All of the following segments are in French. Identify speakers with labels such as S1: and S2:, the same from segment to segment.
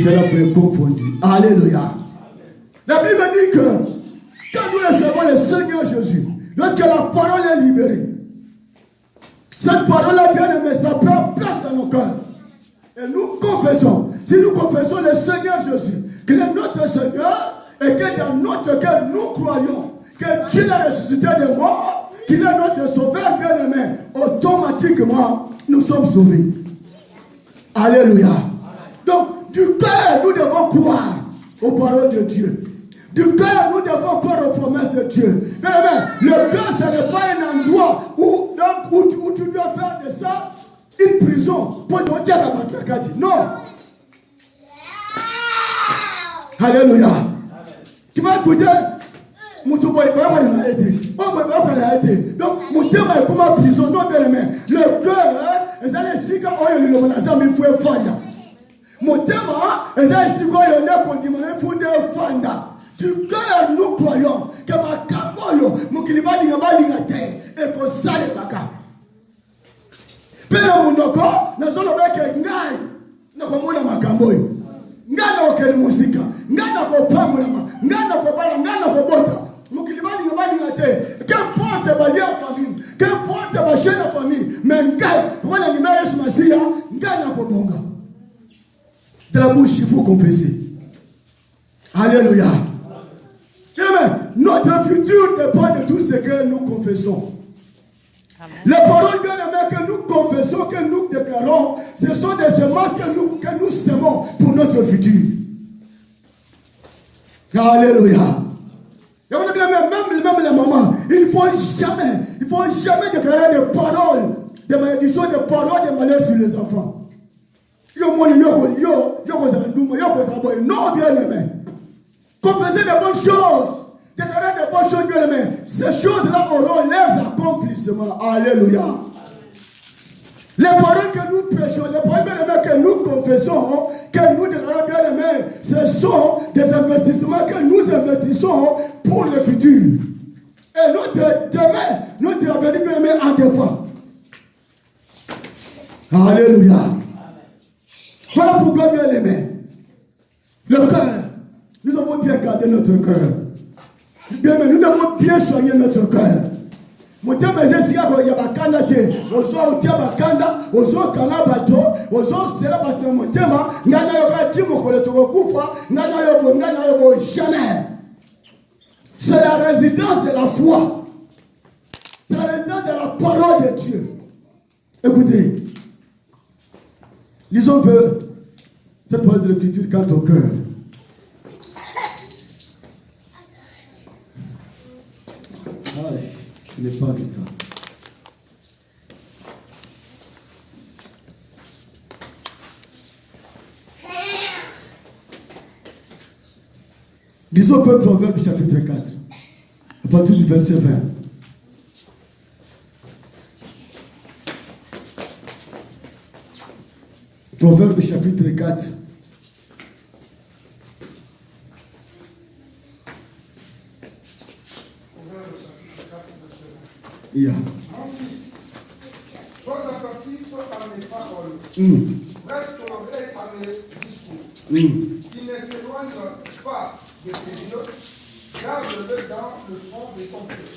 S1: Cela peut être confondu. Alléluia. La Bible dit que quand nous recevons le Seigneur Jésus, lorsque la parole est libérée, cette parole-là, bien aimée, ça prend place dans nos cœurs. Et nous confessons, si nous confessons le Seigneur Jésus, qu'il est notre Seigneur, et que dans notre cœur, nous croyons que Dieu l'a ressuscité des morts, qu'il est notre sauveur bien-aimé, automatiquement, nous sommes sauvés. Alléluia. Donc, du cœur, nous devons croire aux paroles de Dieu. Du cœur, nous devons croire aux promesses de Dieu. Bien-aimé, le cœur, ce n'est pas un endroit où tu dois faire de ça une prison pour te dire à Bakakati. Non. Alléluia. Tu vas écouter. Donc, mon thème est comme une prison. Non, bien-aimé. Le cœur, c'est ici quand on est le monazam, il faut fanda. Mon thème, c'est ici quand on est condamné, il faut fanda. Du cœur, nous croyons que ma caboyo, mon kilibali, et que ça les baka. Pena munoko, na zolo beke ngai, na komuna makamboyo. Ngana okele musika, ngana ko pamulama, ngana ko bala, ngana ko bota. Mukilibali ngate, qu'importe ba lien famille, qu'importe ba chaîne famille, mais ngai, voilà ni Yesu Masia, ngana ko bonga. De la bouche, il faut confesser. Alléluia. Amen. Notre futur dépend de tout ce que nous confessons. Amen. Les paroles bien-aimées que nous confessons, que nous déclarons, ce sont des semences que nous semons pour notre futur. Alléluia. Même les mamans, il ne faut jamais déclarer des paroles de malédiction, des paroles de malheur sur les enfants. Non, bien-aimé. Confessez de bonnes choses. Déclarez de bonnes choses, bien aimées. Ces choses-là auront leurs accomplissements. Alléluia. Les paroles que nous prêchons, les paroles bien aimées que nous confessons, que nous déclarons bien aimées, ce sont des avertissements que nous avertissons pour le futur. Et notre demain, notre avenir bien aimé en dépend. Alléluia. Voilà pourquoi bien aimé. Le cœur. Nous devons bien garder notre cœur. Bien, mais nous devons bien soigner notre cœur. Mutema zesiga ko yabakanda te, ozo utabakanda, ozo kanabato, ozo sera bato mutema, ngana yo kati mokole to kufa, ngana yo jamais. C'est la résidence de la foi. C'est la résidence de la parole de Dieu. Écoutez, lisons un peu cette parole de l'Écriture quant au cœur. Je n'ai pas de temps. Lisons peu Proverbe chapitre 4, à partir du verset 20. Proverbe chapitre 4.
S2: Yeah. Mon fils, sois attentif à mes paroles. Prête ton oreille à mes discours. Qui ne s'éloigne pas de tes yeux, garde-le dans le fond de ton cœur.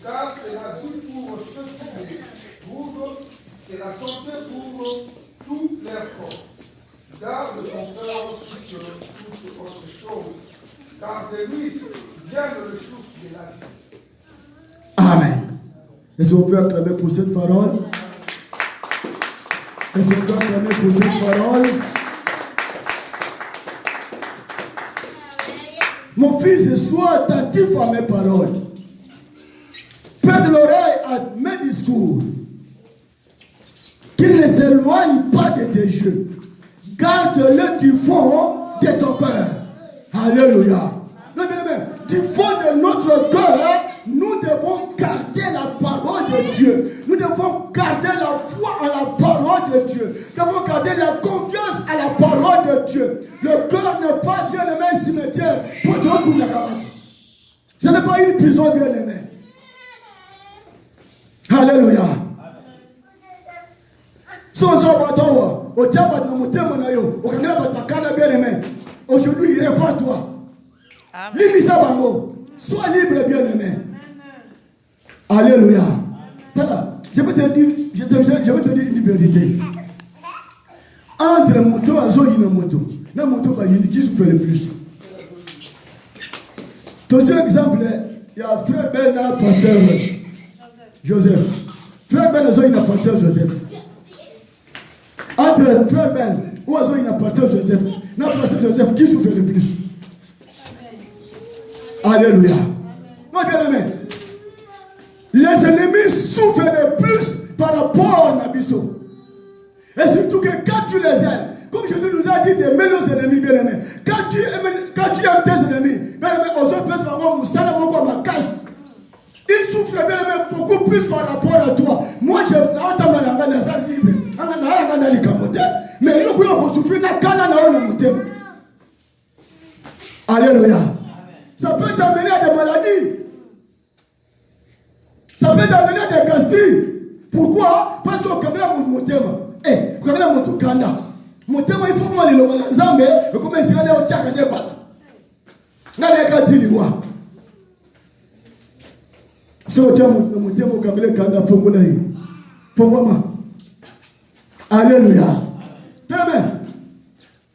S2: Car c'est la vie pour ceux qui les trouvent, c'est la santé pour tous leurs corps. Garde ton cœur plus que toute autre chose, car de lui vient le source de la vie.
S1: Amen. Est-ce qu'on peut acclamer pour cette parole? Est-ce qu'on peut acclamer pour cette parole? Mon fils, sois attentif à mes paroles. Prête l'oreille à mes discours. Qu'il ne s'éloigne pas de tes yeux. Garde-le du fond de ton cœur. Alléluia. Du fond de notre cœur, nous devons garder la parole de Dieu. Nous devons garder la foi à la parole de Dieu. Nous devons garder la confiance à la parole de Dieu. Le cœur n'est pas bien aimé un cimetière pour te recourir la caravane. Ce n'est pas une prison bien aimée. Alléluia. Sozo batowa, ojaba na mutemo na yo, okangela bakana bien réponds-toi. Limisa bango. Sois libre, bien-aimé. Alléluia. Je vais te dire une vérité. Entre moto et moto, la moto qui souffre le plus. Deuxième exemple, il y a frère Ben, pasteur Joseph. Frère Ben, il y a pasteur Joseph. Entre frère Ben, ou il y a pasteur Joseph, pasteur Joseph qui souffre le plus. Alléluia. Moi, bien aimé, les ennemis souffrent le plus par rapport à Nabiso. Et surtout que quand tu les aimes, comme Jésus nous a dit d'aimer nos ennemis, bien aimés, quand tu aimes tes ennemis, bien aimé, ils souffrent, bien aimé, beaucoup plus par rapport à toi. Moi, je mais alléluia. Ça peut t'amener à des maladies. Ça peut t'amener à des gastrites. Pourquoi? Parce que mon thème. Mon thème, il faut moi le Zambé, mais comment est-ce qu'on est au Tchad des battes? N'a qu'à dire quoi? Si on tient mon thème au Kamele Kanda, Fongoma. Alléluia.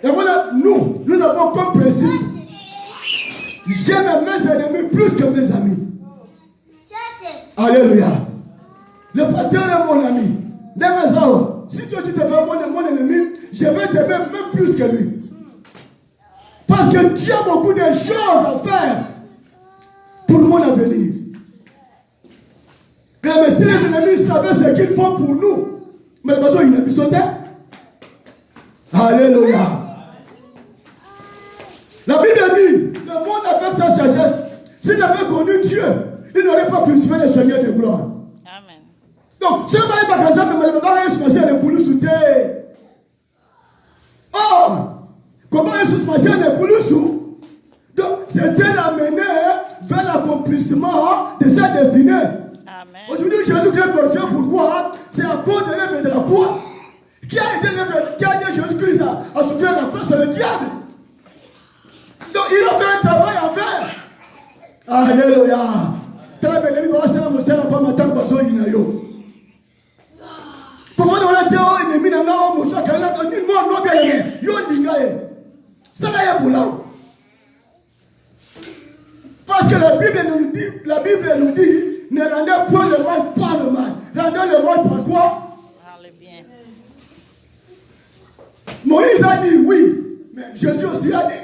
S1: Et voilà, nous avons comme principe, j'aime mes ennemis plus que mes amis. Alléluia. Le pasteur est mon ami. Si toi tu te fais mon ennemi, je vais t'aimer même plus que lui. Parce que tu as beaucoup de choses à faire pour mon avenir. Mais si les ennemis savaient ce qu'ils font pour nous, mais le besoin il n'a plus sauté. Alléluia. La Bible dit, le monde avec sa sagesse, s'il avait connu Dieu, il n'aurait pas crucifié le Seigneur de gloire. Amen. Donc, ce n'est pas un exemple, mais il va le poulousou. Or, comment il se passait le poulousou? Donc, c'était l'amener vers l'accomplissement de sa destinée. Amen. Aujourd'hui, Jésus-Christ glorifié, pourquoi? C'est à cause de l'œuvre de la croix. Qui a aidé Jésus-Christ à souffrir la croix, c'est le diable. Donc, il a fait un travail à faire. Alléluia. Comment on a dit, oh, il est mis dans la main, parce que la Bible nous dit, ne rendez point le mal par le mal. Rendez le mal par quoi? Moïse a dit oui, mais Jésus aussi a dit.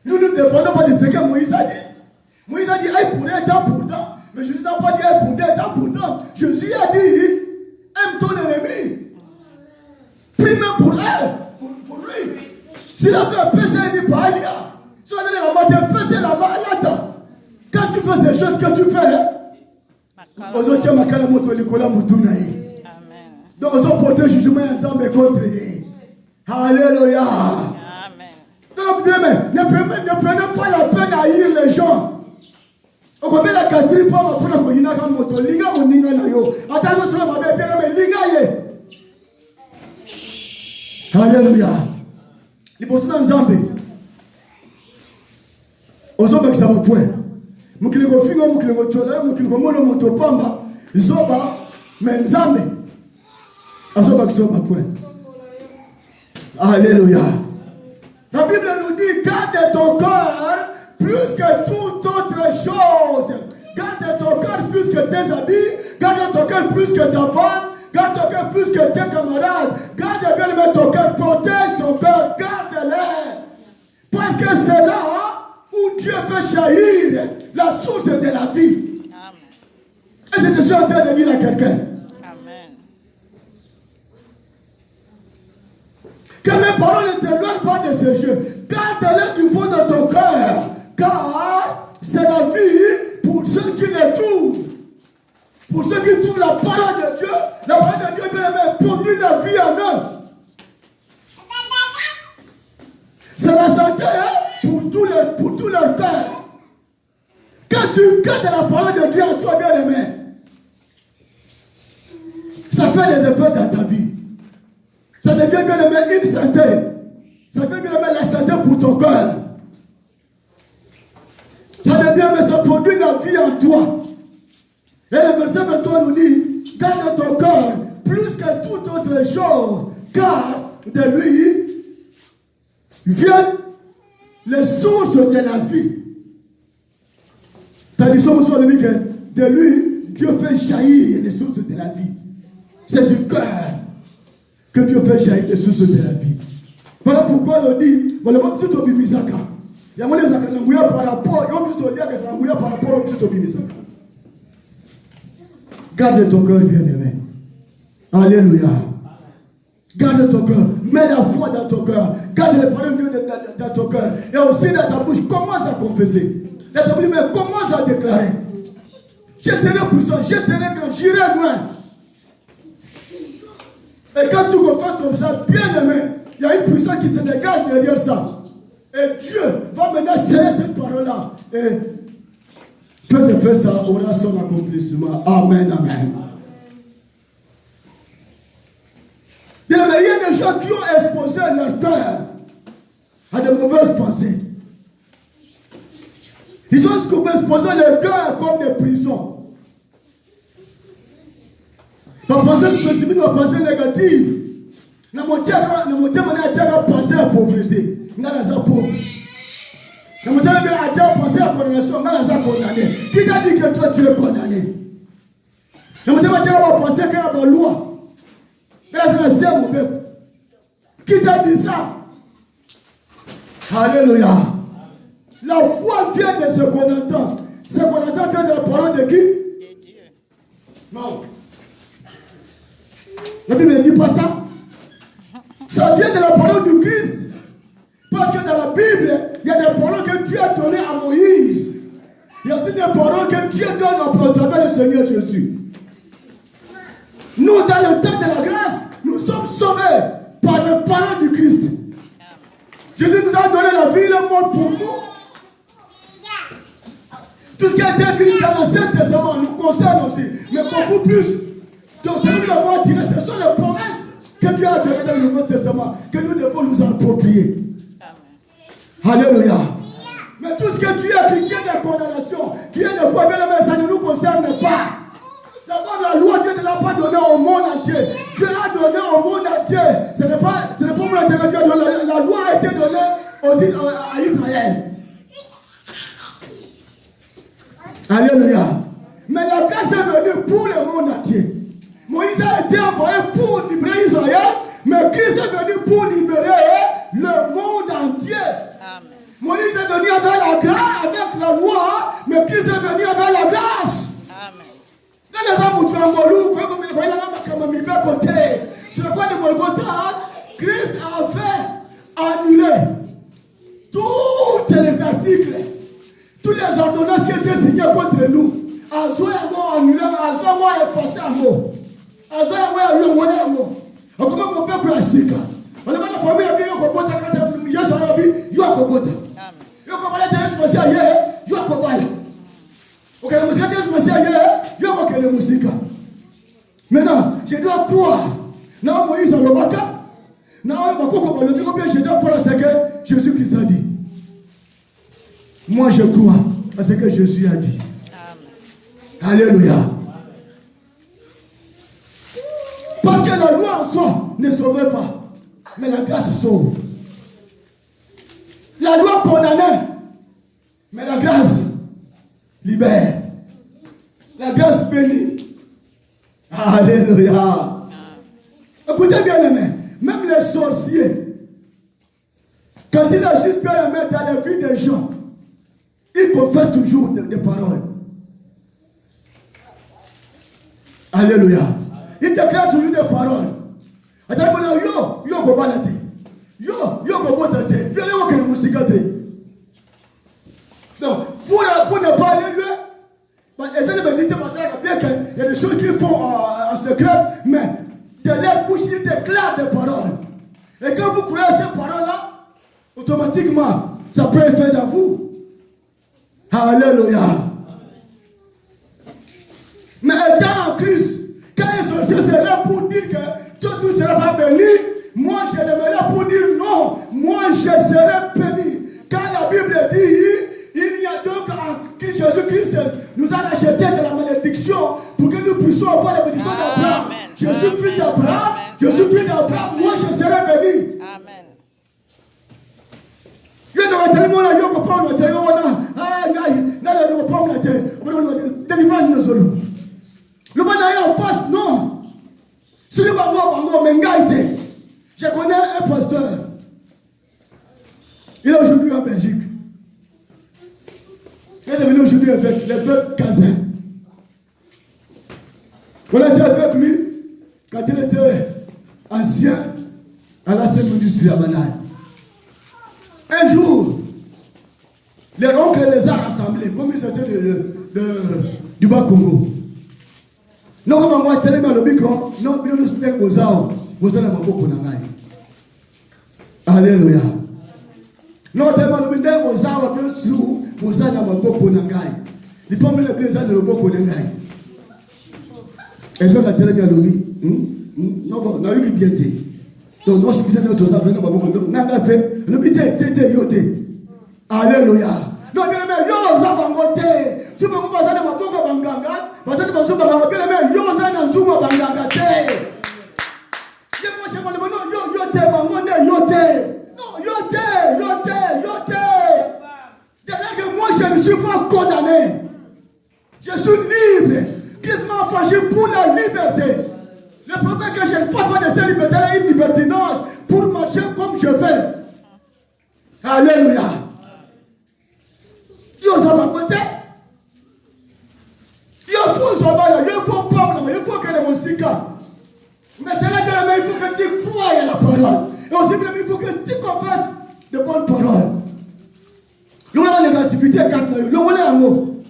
S1: Nous ne dépendons pas de ce que Moïse a dit. Moïse a dit, aïe pour un temps pour temps. Mais Jésus n'a pas dit, aïe pour un temps pour temps. Jésus a dit, aime ton ennemi. Prie même pour elle, pour lui. S'il a fait un péché, il dit, pas Alia. Si on a dit la matin, péché la main, quand tu fais ces choses que tu fais, aux autres, ma kala moto likola mutunaï. Donc, ils ont porté jugement ensemble contre eux. Alléluia. Amen. Donc, ne prenez pas la peine à haïr les gens. On met la quatrième pour ma pour la moto. Linga mon ninga na yo. Attention sur ma bébé, mais linga ye. Alléluia. Les bosses dans Zambé. Ozoba qui ça va point. Mukilego fingo, mukilego chola, mukilego mono moto pamba. Zoba, mais Zambé. Ozoba qui ça va point. Alléluia. La Bible nous dit, garde ton cœur plus que toute autre chose. Garde ton cœur plus que tes habits. Garde ton cœur plus que ta femme. Garde ton cœur plus que tes camarades. Garde bien ton cœur. Protège ton cœur. Garde-le. Parce que c'est là où Dieu fait jaillir la source de la vie. Amen. Est-ce que je suis en train de dire à quelqu'un? Que mes paroles ne t'éloignent pas de ce jeu. Garde-les du fond de ton cœur. Car c'est la vie pour ceux qui les trouvent. Pour ceux qui trouvent la parole de Dieu. La parole de Dieu, bien aimé, produit la vie en eux. C'est la santé pour tout leur cœur. Quand tu gardes la parole de Dieu en toi, bien aimé, ça fait des effets dans ta vie. Ça devient bien aimé une santé. Ça devient bien aimé la santé pour ton cœur. Ça devient, mais ça produit la vie en toi. Et le verset 23 nous dit, garde ton cœur plus que toute autre chose, car de lui viennent les sources de la vie. Tradition sur le dit que de lui, Dieu fait jaillir les sources de la vie. C'est du cœur que Dieu fait jaillir les sources de la vie. Voilà pourquoi on dit, on le voit tout au Bimisaka. Il y a des gens par rapport, il y a des gens par rapport au Bimisaka. Garde ton cœur, bien-aimé. Alléluia. Garde ton cœur. Mets la foi dans ton cœur. Garde les paroles de Dieu dans ton cœur. Et aussi dans ta bouche, commence à confesser. Dans ta bouche, mais commence à déclarer. Je serai puissant, je serai grand, j'irai loin. Et quand tu confesses comme ça, bien-aimé, il y a une puissance qui se dégage derrière ça. Et Dieu va maintenant sceller cette parole-là. Et fait de faire ça aura son accomplissement. Amen, amen. Il y a des gens qui ont exposé leur cœur à de mauvaises pensées. Ils ont exposé leur cœur comme des prisons. La pensée spécifique, la pensée négative. Dans mon thème, penser à la pauvreté. Dans la pauvre. Dans mon thème, penser à la condamnation. Dans la condamné. Qui t'a dit que toi tu es condamné? Dans mon thème, penser à la loi. Qui t'a dit ça? Alléluia. La foi vient de ce qu'on entend. Ce qu'on entend vient de la parole de qui? De Dieu. Non. La Bible ne dit pas ça. Ça vient de la parole du Christ. Parce que dans la Bible, il y a des paroles que Dieu a données à Moïse. Il y a aussi des paroles que Dieu donne au protocole du Seigneur Jésus. Nous, dans le temps de la grâce, nous sommes sauvés par les paroles du Christ. Jésus nous a donné la vie, le monde pour nous. Tout ce qui a été écrit dans l'Ancien Testament nous concerne aussi, mais beaucoup plus. Donc, ce que nous avons attiré, ce sont les promesses que Dieu a données dans le Nouveau Testament, que nous devons nous approprier. Alléluia. Mais tout ce que tu as écrit, qui est de condamnation, qui est de quoi, mais ça ne nous concerne pas. D'abord, la loi, Dieu ne l'a pas donnée au monde entier. Dieu l'a donnée au monde entier. Ce n'est pas pour l'intérêt de Dieu. La loi a été donnée aussi à Israël. Alléluia. Mais la grâce est venue pour le monde entier. Moïse a été envoyé pour libérer Israël, mais Christ est venu pour libérer le monde entier. Amen. Moïse est venu avec la grâce, avec la loi, mais Christ est venu avec la grâce. Amen. Sur le point de Golgotha, Christ avait annulé tous les articles, tous les ordonnances qui étaient signées contre nous. Azo ya mo annulé, azo mo effacé à mot. Azo ya mo annulé à mot. Comment mon peuple a sika? On a la famille a bien Yokobota quand Yesu a dit Yokobota. Amen. Yokobala de Yesu a dit Yokobala. Ok, la musique de Yesu a dit Yokokele musique. Maintenant, je dois croire. Non, Moïse a le baka. Non, je dois croire à ce que Jésus-Christ a dit. Moi, je crois à ce que Jésus a dit. Alléluia. Parce que la loi en soi ne sauvait pas. Mais la grâce sauve. La loi condamnait. Mais la grâce libère. La grâce bénit. Alléluia. Écoutez bien aimé. Même les sorciers, quand ils agissent bien aimé dans la vie des gens, ils confessent toujours des paroles. Alléluia. Il déclare toujours des paroles. Donc, pour ne pas aller loin, essayez de méditer parce qu'il y a des choses qu'ils font en secret, mais de leur bouche, ils déclarent des paroles. Et quand vous croyez à ces paroles-là, automatiquement, ça peut être fait dans vous. Alléluia. Mais étant en Christ, quand un sorcier c'est là pour dire que toi tu ne seras pas béni, moi je l'aimerais pour dire non, moi je serai béni racheté de la malédiction pour que nous puissions avoir la bénédiction d'Abraham. Je suis fils d'Abraham, je suis fils d'Abraham, moi je serai béni.
S3: Amen.
S1: Le bon en face, non. Je connais un pasteur. Il est aujourd'hui en Belgique. Il est devenu aujourd'hui avec les deux Kazin. On était avec lui quand il était ancien à la Sainte-Industrie à Banal. Un jour, les oncles les a rassemblés, comme ils étaient du Bas-Congo. Non, comme moi, tellement le micro, non, nous sommes aux arbres, vous allez beaucoup n'engager. Alléluia. Non, tellement le micro, aux arbres, vous allez beaucoup n'engager. Il peut me le plaisir de le beaucoup n'engager. Et donc, la télé, non, on a eu une bienté. Donc, nous sommes aux arbres, nous avons beaucoup n'engager. Le bité, yoté. Alléluia. Donc, bien aimé, yo, zabangote. Si vous avez besoin de ma boca banganga, vous avez besoin de ma boca banganga, yo, zananzuma banganga te. Yo, te, bangonde, yo, te. Non, yo, te. C'est-à-dire que moi, je ne suis pas condamné. Je suis libre. Christ m'a affranchi pour la liberté. Le problème est que je ne fais pas de cette liberté-là une libertinage pour marcher comme je veux. Alléluia. Yo, ça va côté. Il faut ça va là, il faut pas, il faut que les musica. Mais c'est là que il faut que tu crois à la parole. Et aussi, il faut que tu confesses de bonnes paroles. Nous avons les activités quand nous voilà en haut.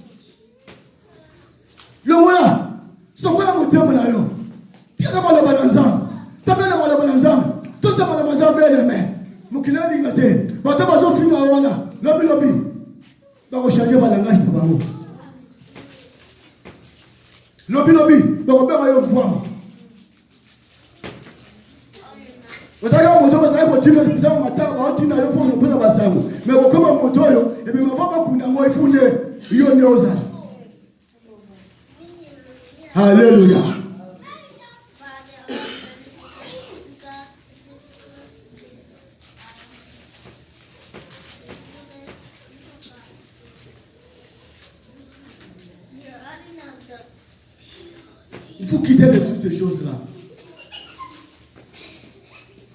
S1: Le voilà. Ce qu'on a monté mon ayo. Tu as mal au ensemble. Tu as bien mal au ensemble. Tout ça mal au ensemble bien aimé. Mukina lingate. Bato bato fina wana. Lobby. Donc, changer le langage de Bango. Lobby, donc on peut aller voir. Vous avez un moto, vous avez continué de faire un matin, vous avez pour le peu de Bassango. Mais vous comme un moto, et puis ma femme a pour nous, il faut ne yonosa. Alléluia. Il faut quitter de toutes ces choses-là.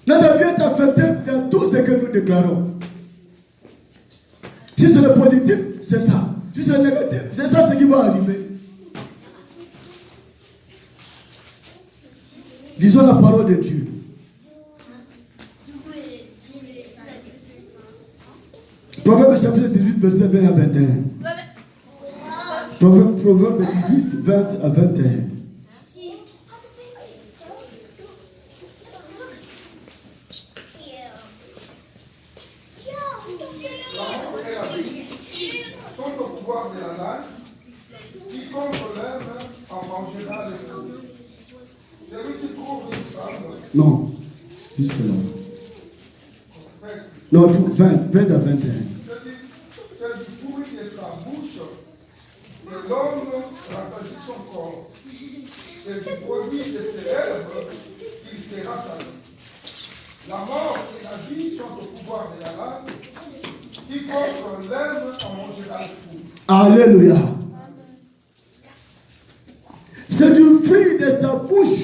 S1: Notre vie est affectée dans tout ce que nous déclarons. Si c'est le positif, c'est ça. Si c'est le négatif, c'est ça ce qui va arriver. Disons la parole de Dieu. Proverbe chapitre 18, verset 20 à 21. Proverbe 18, 20 à 21. Non, jusque là. Non, 20 à 21.
S2: C'est du fruit de sa bouche que l'homme rassasie son corps. C'est du produit de ses lèvres qu'il se rassasie. La mort et la vie sont au pouvoir de la langue. Quiconque l'aime en mangera le fruit.
S1: Alléluia. C'est du fruit de ta bouche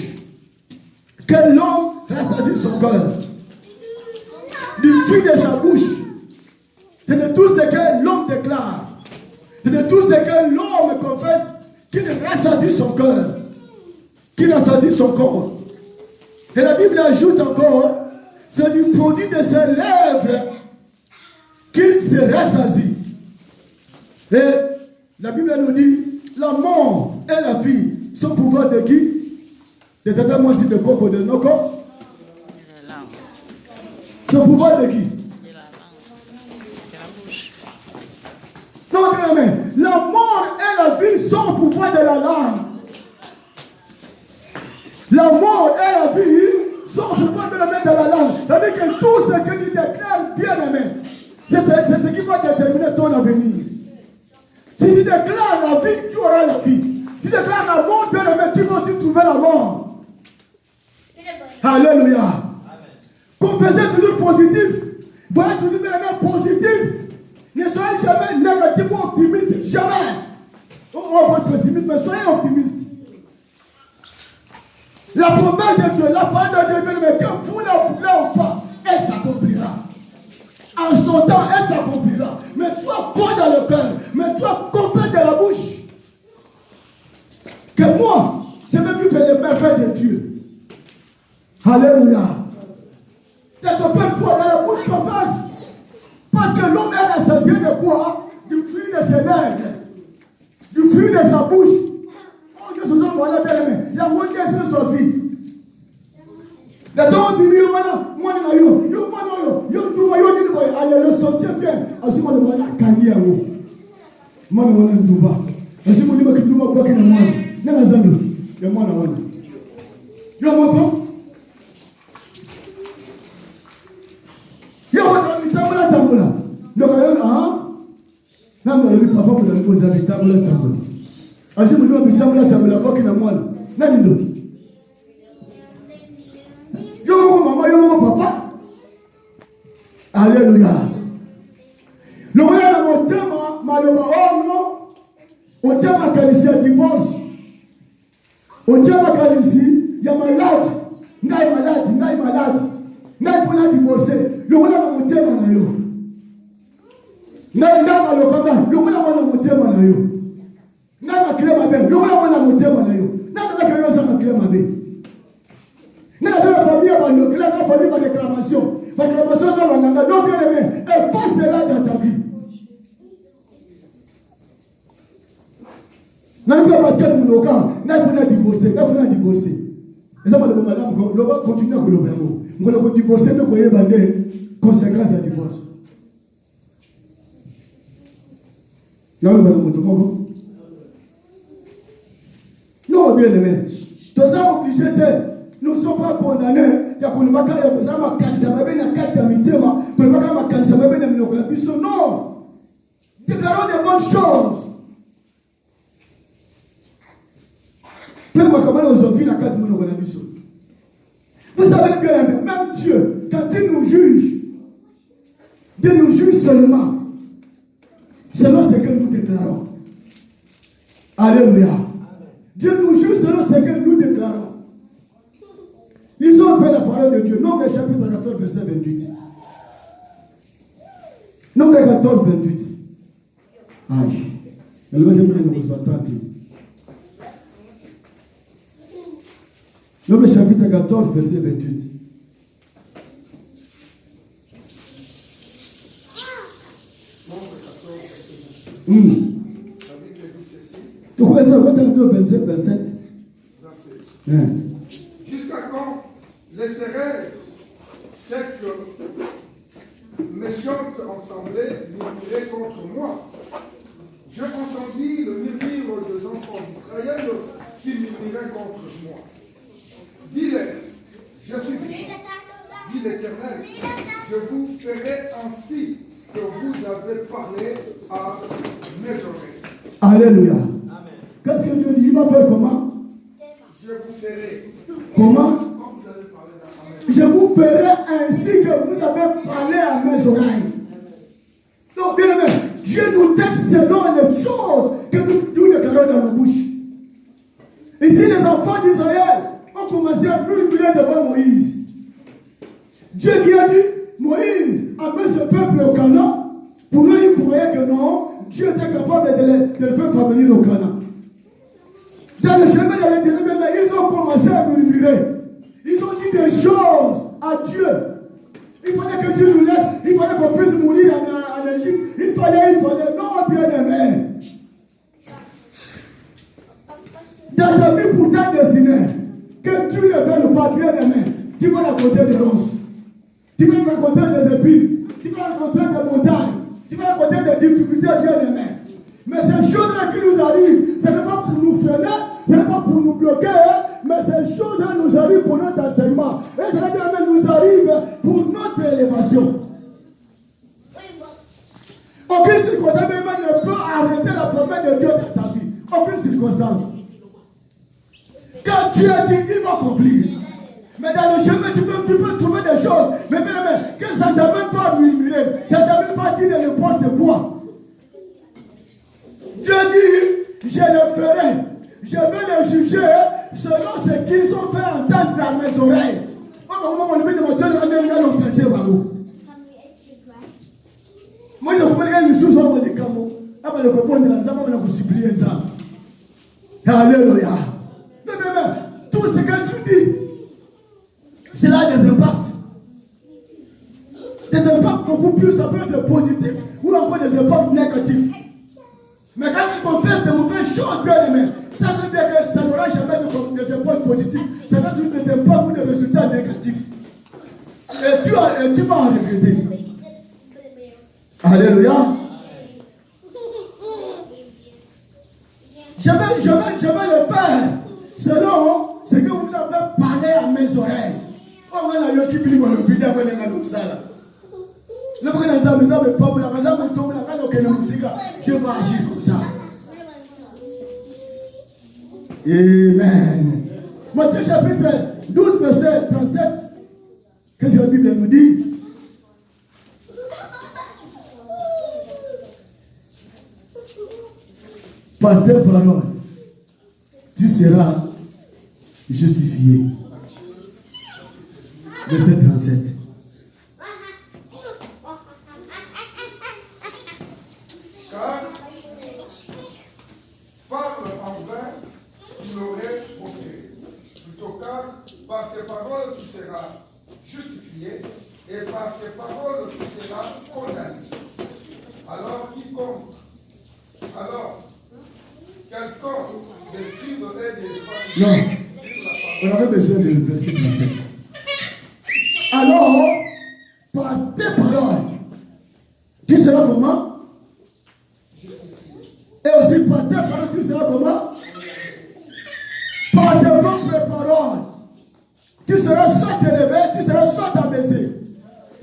S1: que l'homme rassasie son cœur. Du fruit de sa bouche. C'est de tout ce que l'homme déclare. C'est de tout ce que l'homme confesse qu'il rassasie son cœur. Qu'il rassasie son corps. Et la Bible ajoute encore, c'est du produit de ses lèvres qu'il se rassasie. Et la Bible nous dit, la mort et la vie sont pouvoir de qui? De tata moisi de coco de nos corps. C'est pouvoir de qui? Non, mais la mort et la vie sont au pouvoir de la langue. La mort et la vie sont au pouvoir de la main de la langue. C'est-à-dire que tout ce que tu déclares bien aimé, c'est ce qui va déterminer ton avenir. Si tu déclares la vie, tu auras la vie. Tu déclares la mort, bien aimé, tu vas aussi trouver la mort. Alléluia. Confessez toujours positif. Voyez toujours bien aimé positif. Ne soyez jamais négatif ou optimiste. Jamais. On va être pessimiste, mais soyez optimiste. La promesse de Dieu, la parole de Dieu, bien aimé, que vous la voulez ou pas, elle s'accomplira. En son temps, elle s'accomplira. Mais toi, crois dans le cœur. Mais toi, confesse de la bouche. Que moi, je vais vivre les merveilles de Dieu. Alléluia. C'est ton père pour dans la bouche confesse. Parce que l'homme est associé de quoi? Du fruit de ses lèvres. Du fruit de sa bouche. Oh, Dieu se sent voilà bien aimé. Il y a moins de sur sa vie. Le temps bibi moi allez le sorcier vient. Ainsi moi le voilà kangi à vous. Moi le voilà nduba. Ainsi moi le nduba bloqué na moi. Nana zando. Le moi la wana. Yo moko. Yo wana tambula. Le kayo ah. Namba le papa pour le poser tambula tambula. Ainsi moi le tambula bloqué na moi. Nani ndoki. Yo maman, yo papa. Alléluia. Le moyen de mon thème, malheureusement, oh non, on tient ma qualité de divorce. On tient ma qualité, il y a malade. N'a malade. N'a faut la divorcer. Le moyen de mon thème, on a yo. N'a malheureusement, le moyen de mon thème, on a yo. N'a ma clé ma belle, le moyen de mon thème, on a yo. N'a ma clé ma belle. La famille la famille ma réclamation. Ma réclamation sur la nanga. Donc, bien aimé, efface cela dans ta vie. N'a pas de cas de mon cas. N'a pas divorcer. Et ça, madame, on va continuer à le faire. On va divorcer, nous voyons des conséquences à divorce. Non, bien aimé. Tous ça obligé de. Nous ne sommes pas condamnés. Il y a qu'on ne va pas faire ça. Non. Déclarons des bonnes choses. Vous savez bien, même Dieu, quand il nous juge, il nous juge seulement selon ce que nous déclarons. Alléluia. Dieu nous juge selon ce que nous déclarons. Ils ont fait la parole de Dieu. Nombre chapitre 14, verset 28. Nombre 14, 28. Aïe. Elle va dire que nous entendons. Nombre chapitre 14, verset 28. Tu connais ça, 27, 27.
S2: Jusqu'à quand laisserai cette méchante assemblée murmurer contre moi? Je entendis le murmure des enfants d'Israël qui murmuraient contre moi. Dis-les, je suis vivant, dit l'Éternel, je vous ferai ainsi que vous avez parlé à mes oreilles.
S1: Alléluia. Qu'est-ce que Dieu dit? Il va faire comment?
S2: Je vous ferai.
S1: Comment? Je vous ferai ainsi que vous avez parlé à mes oreilles. Donc, bien aimé, Dieu nous teste selon les choses que nous déclarons dans nos bouches. Ici, les enfants d'Israël ont commencé à murmurer devant Moïse. Dieu qui a dit, Moïse, amène ce peuple au Canaan. Pour eux, ils croyaient que non, Dieu était capable de le faire parvenir au Canaan. Dans le chemin de l'Éternel, ils ont commencé à murmurer. Ils ont dit des choses à Dieu. Il fallait que Dieu nous laisse. Il fallait qu'on puisse mourir en Égypte. Il fallait. Non, bien aimé. Dans ta vie pour ta destinée, que tu ne veuilles pas, bien aimé, tu vas raconter des ronces. Tu vas raconter des épines. Tu vas raconter des montagnes. Tu vas raconter des difficultés, bien aimé. Mais ces choses-là qui nous arrivent, ce n'est pas pour nous freiner, ce n'est pas pour nous bloquer, mais ces choses-là nous arrivent pour notre enseignement. Et cela nous arrive pour notre élévation. Aucune circonstance ne peut arrêter la promesse de Dieu dans ta vie. Aucune circonstance. Quand Dieu dit, il va accomplir. Mais dans le chemin, tu peux trouver des choses. Mais que ça ne t'amène pas à murmurer. Ça ne t'amène pas à dire n'importe quoi. Dieu dit, je le ferai. Je vais les juger selon ce qu'ils ont fait entendre dans mes oreilles. Alléluia. Tout ce que tu dis, cela a des impacts. Des impacts beaucoup plus, ça peut être positif ou encore des impacts négatifs. Mais quand tu confesses de mauvaises choses, bien aimé, ça veut dire que ça n'aura jamais des impacts positifs. Ça va être des impacts ou des résultats négatifs. Et tu vas en regretter. Alléluia. Je vais le faire selon ce que vous avez parlé à mes oreilles. Dieu va agir comme ça. Amen. Matthieu chapitre 12, verset 37. Qu'est-ce que la Bible nous dit? Par tes paroles, tu seras justifié. Verset 37.
S2: Car parle en vain, il aurait prospéré. Plutôt car par tes paroles tu seras justifié et par tes paroles tu seras condamné. Alors quelqu'un d'escribe et des
S1: Non, on avait besoin de verset 37. Alors, par tes paroles, tu seras comment? Et aussi par tes paroles, tu seras comment? Par tes propres paroles, tu seras soit élevé, tu seras soit abaissé.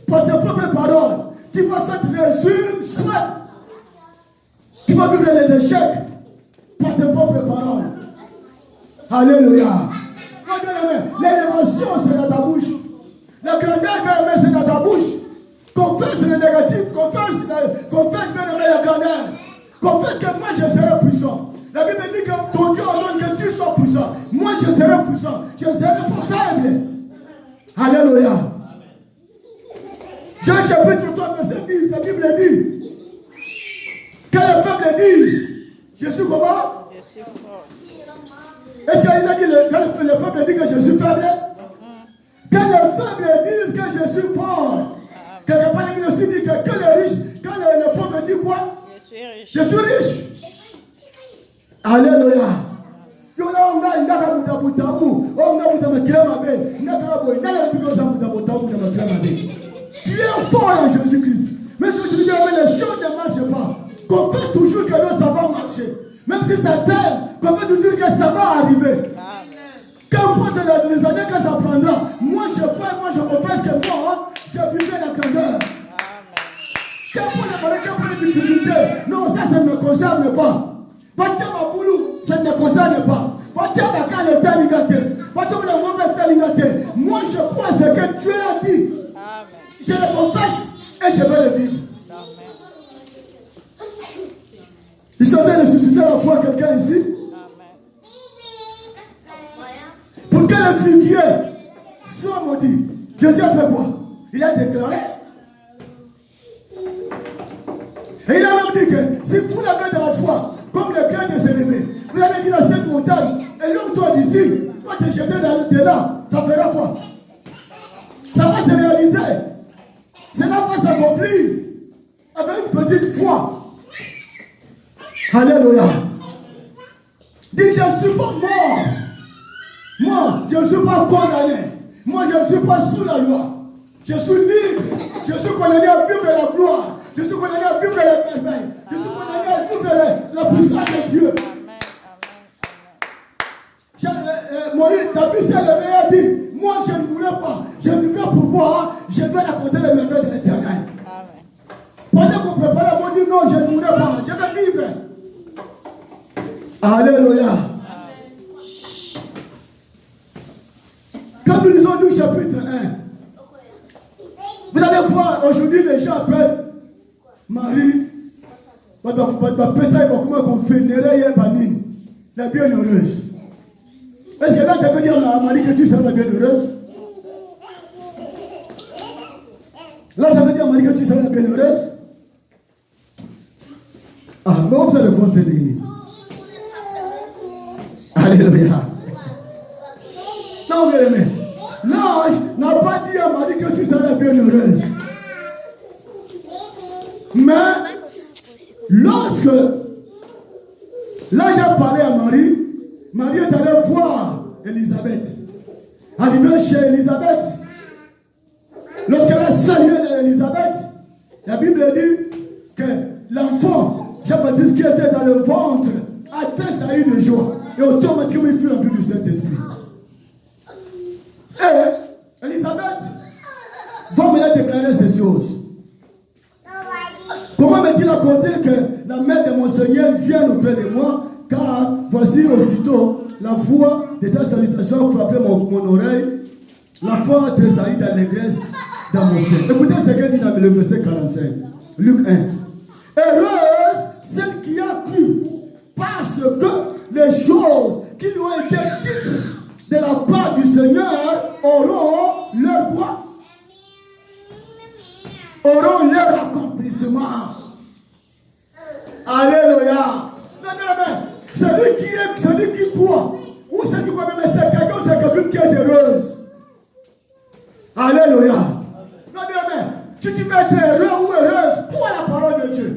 S1: Par tes propres paroles, tu vas soit réussir, soit tu vas vivre les échecs. Par tes propres paroles. Alléluia. L'élévation, c'est dans ta bouche. La grandeur, c'est dans ta bouche. Confesse le négatif. Confesse bien la grandeur. Confesse que moi, je serai puissant. La Bible dit que ton Dieu ordonne que tu sois puissant. Moi, je serai puissant. Je ne serai pas faible. Alléluia. Jean chapitre 3, verset 10, la Bible dit que les faibles disent, je suis comment? Je suis fort. Est-ce qu'il a dit que les faibles disent que je suis faible? Que les faibles disent que je suis fort. Quelque part, la Bible aussi dit que les riches, quand les pauvres disent quoi? Je suis riche. Alléluia. Tu es fort en Jésus-Christ. Mais si tu dis que les choses ne marchent pas, confesse toujours que ça va marcher. Même si ça traîne, confesse toujours que ça va arriver. Qu'importe les années que ça prendra, moi je crois, moi je confesse que moi, je vivrai la grandeur. Qu'importe les difficultés, non, ça ne me concerne pas. Ça ne me concerne pas. Moi je crois ce que Dieu a dit. Je le confesse et je vais le vivre. Il sont en train de susciter la foi quelqu'un ici. Pour que le figuier soit maudit. Jésus a fait quoi? Il a déclaré. Et il a même dit que si vous l'avez de la foi, comme les grains de s'élever, vous allez dire à cette montagne, et l'homme-toi d'ici, va te jeter de là, ça fera quoi? Ça va se réaliser. Cela va s'accomplir avec une petite foi. Alléluia. Dis, je ne suis pas mort. Moi, je ne suis pas condamné. Moi, je ne suis pas sous la loi. Je suis libre. Je suis condamné à vivre la gloire. Je suis condamné à vivre les merveilles. Je suis condamné à vivre la puissance de Dieu. Moïse, David s'est levé et a dit, moi je ne mourrai pas. Je vivrai pour moi. Je vais raconter les merveilles de l'Éternel. Pendant qu'on prépare, on dit non, je ne mourrai pas. Je vais vivre. Alléluia. Quand nous lisons Luc chapitre 1, vous allez voir, aujourd'hui les gens appellent Marie, comment qu'on vénérait la bienheureuse. Est-ce que là, ça veut dire à Marie que tu seras la bienheureuse? Là, ça veut dire à Marie que tu seras la bienheureuse? Ah, mais on peut répondre cette ligne. Alléluia. Non, bien aimé. L'ange n'a pas dit à Marie que tu seras la bienheureuse. Mais, lorsque l'ange a parlé à Marie, Marie est allée voir Élisabeth. Arrivée chez Élisabeth, lorsqu'elle a salué Élisabeth, la Bible dit que l'enfant, Jean-Baptiste qui était dans le ventre, a tressailli de joie. Et automatiquement, il fut rempli du Saint-Esprit. Et Élisabeth va maintenant déclarer ces choses. Comment m'est-il accordé que la mère de mon Seigneur vienne auprès de moi? Car voici aussitôt la voix de ta salutation frappait mon oreille. La foi tressaillit d'allégresse dans mon sein. Écoutez ce qu'elle dit dans le verset 45. Luc 1. Heureuse celle qui a cru, parce que les choses qui lui ont été dites de la part du Seigneur auront leur quoi? Auront leur accomplissement. Alléluia. Celui qui croit, ou celui qui croit, mais c'est quelqu'un ou c'est quelqu'un qui est heureuse. Alléluia. Non, bien, tu vas être heureux ou heureuse pour la parole de Dieu.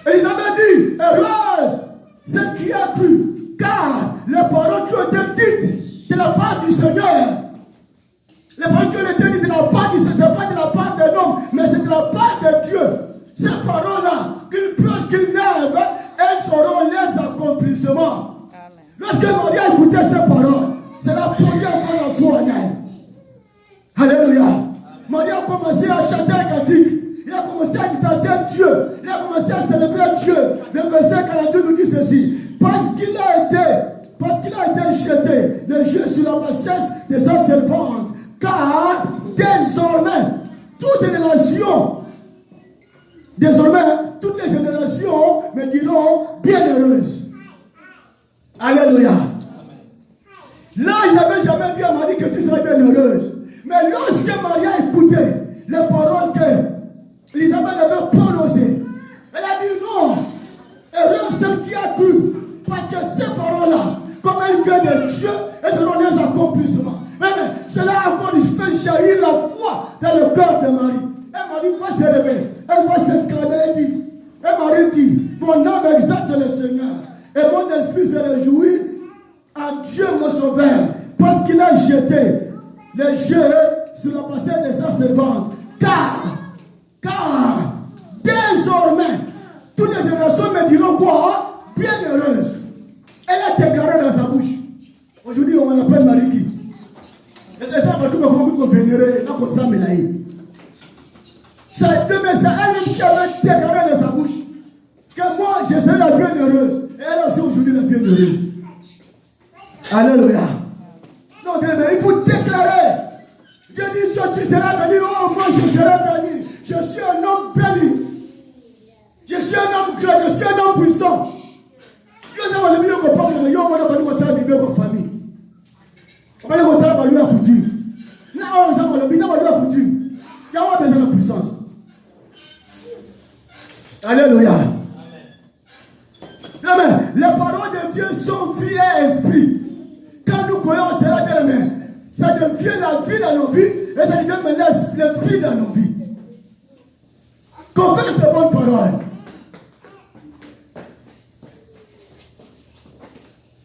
S1: Élisabeth dit, heureuse celle qui a cru, car les paroles qui ont été dites de la part du Seigneur, les paroles qui ont été dites de la part du Seigneur, ce n'est pas de la part d'un homme, mais c'est de la part de Dieu. Ces paroles-là, qu'ils plongent, qu'ils lèvent, elles seront leurs accomplissements. Amen. Lorsque Marie a écouté ces paroles, cela a produit encore la foi en elle. Alléluia. Marie a commencé à chanter un cantique. Il a commencé à exalter Dieu. Il a commencé à célébrer Dieu. Le verset 42 nous dit ceci. Parce qu'il a été jeté le jeu sur la bassesse de sa servante. Car désormais, toutes les nations, toutes les générations me diront bienheureuses. Alléluia. Là, il n'avait jamais dit à Marie que tu serais bienheureuse. Mais lorsque Marie a écouté les paroles que Elisabeth avait prononcées, elle a dit non. Heureuse celle qui a cru. Parce que ces paroles-là, comme elles viennent de Dieu, elles seront des accomplissements. Mais cela encore fait jaillir la foi dans le cœur de Marie. Et Marie va se lever. Elle va s'exclamer et Marie dit, mon âme exalte le Seigneur. Et mon esprit se réjouit à Dieu mon sauveur. Parce qu'il a jeté les jeux sur la bassesse de sa servante. Car, désormais, toutes les générations me diront quoi? Bienheureuse. Elle a déclaré dans sa bouche. Aujourd'hui, on appelle Marie qui? C'est elle-même qui avait déclaré dans sa bouche que moi, je serai la bienheureuse. Et elle aussi aujourd'hui la bienheureuse. Alléluia. Non, il faut déclarer. Dieu dit, toi tu seras béni. Oh, moi je serai béni. Je suis un homme béni. Je suis un homme grand. Je suis un homme puissant. Je suis un homme famille. On va aller au travail à couture. Non, on va aller à couture. Il y a besoin de puissance. Alléluia. Amen. Les paroles de Dieu sont vie et esprit. Quand nous croyons cela, ça devient la vie dans nos vies et ça devient l'esprit dans nos vies. Confesse ces bonnes paroles.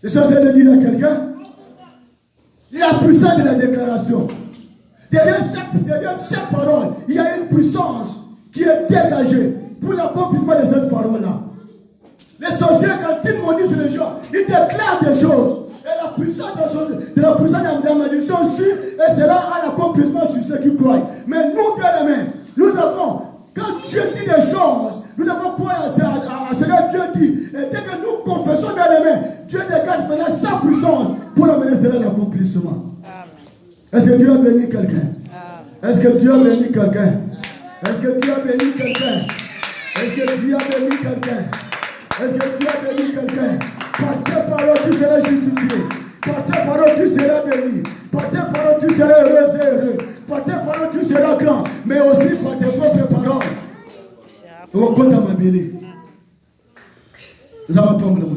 S1: Je suis en train de dire à quelqu'un la puissance de la déclaration. Derrière chaque parole, il y a une puissance qui est dégagée pour l'accomplissement de cette parole-là. Les sorciers, quand ils maudissent les gens, ils déclarent des choses. Et la puissance de la malédiction suit, et cela a l'accomplissement sur ceux qui croient. Mais nous, bien aimés, nous avons, quand Dieu dit des choses, nous devons croire à ce que Dieu dit. Et dès que nous Personne bien-aimé, Dieu dégage maintenant sa puissance pour amener cela à l'accomplissement. Est-ce que Dieu a béni quelqu'un? Est-ce que Dieu a béni quelqu'un? Est-ce que Dieu a béni quelqu'un? Est-ce que Dieu a béni quelqu'un? Est-ce que Dieu a béni quelqu'un? Par tes paroles, tu seras justifié. Par tes paroles, tu seras béni. Par tes paroles, tu seras heureux et heureux. Par tes paroles, tu seras grand. Mais aussi par tes propres paroles. Oh, quand tu m'as béni. Nous allons prendre le mot.